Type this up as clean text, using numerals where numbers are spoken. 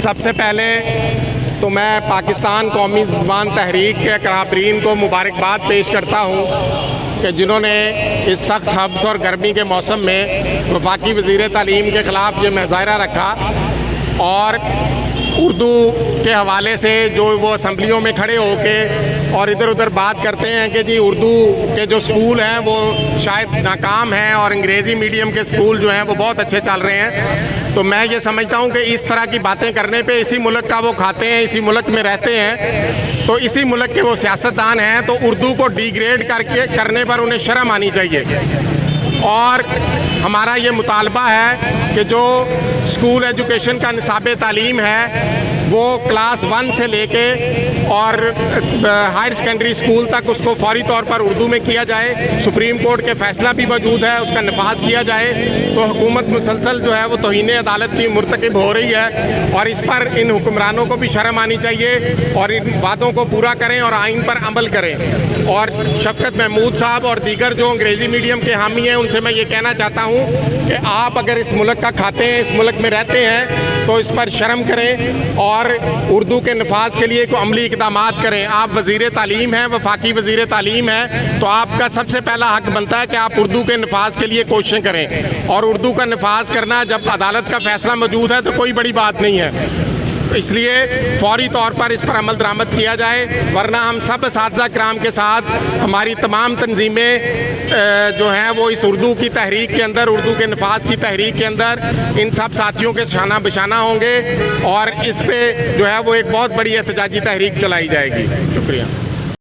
سب سے پہلے تو میں پاکستان قومی زبان تحریک کے کارکنین کو مبارکباد پیش کرتا ہوں کہ جنہوں نے اس سخت حبس اور گرمی کے موسم میں وفاقی وزیر تعلیم کے خلاف یہ مظاہرہ رکھا اور اردو کے حوالے سے جو وہ اسمبلیوں میں کھڑے ہو کے اور ادھر ادھر بات کرتے ہیں کہ جی اردو کے جو سکول ہیں وہ شاید ناکام ہیں اور انگریزی میڈیم کے سکول جو ہیں وہ بہت اچھے چل رہے ہیں، تو میں یہ سمجھتا ہوں کہ اس طرح کی باتیں کرنے پہ اسی ملک کا وہ کھاتے ہیں، اسی ملک میں رہتے ہیں، تو اسی ملک کے وہ سیاستدان ہیں، تو اردو کو ڈیگریڈ کرنے پر انہیں شرم آنی چاہیے۔ اور ہمارا یہ مطالبہ ہے کہ جو اسکول ایجوکیشن کا نصاب تعلیم ہے وہ کلاس 1 سے لے کے اور ہائر سیکنڈری اسکول تک اس کو فوری طور پر اردو میں کیا جائے۔ سپریم کورٹ کے فیصلہ بھی موجود ہے، اس کا نفاذ کیا جائے۔ تو حکومت مسلسل جو ہے وہ توہین عدالت کی مرتکب ہو رہی ہے اور اس پر ان حکمرانوں کو بھی شرم آنی چاہیے اور ان وعدوں کو پورا کریں اور آئین پر عمل کریں۔ اور شفقت محمود صاحب اور دیگر جو انگریزی میڈیم کے حامی ہیں ان سے میں یہ کہنا چاہتا ہوں کہ آپ اگر اس ملک کا کھاتے ہیں، اس ملک میں رہتے ہیں، تو اس پر شرم کریں اور اردو کے نفاذ کے لیے کوئی عملی اقدامات کریں۔ آپ وزیر تعلیم ہیں، وفاقی وزیر تعلیم ہیں، تو آپ کا سب سے پہلا حق بنتا ہے کہ آپ اردو کے نفاذ کے لیے کوششیں کریں، اور اردو کا نفاذ کرنا جب عدالت کا فیصلہ موجود ہے تو کوئی بڑی بات نہیں ہے، اس لیے فوری طور پر اس پر عمل درآمد کیا جائے، ورنہ ہم سب اساتذہ کرام کے ساتھ ہماری تمام تنظیمیں جو ہیں وہ اس اردو کی تحریک کے اندر، اردو کے نفاذ کی تحریک کے اندر ان سب ساتھیوں کے شانہ بشانہ ہوں گے اور اس پہ جو ہے وہ ایک بہت بڑی احتجاجی تحریک چلائی جائے گی۔ شکریہ۔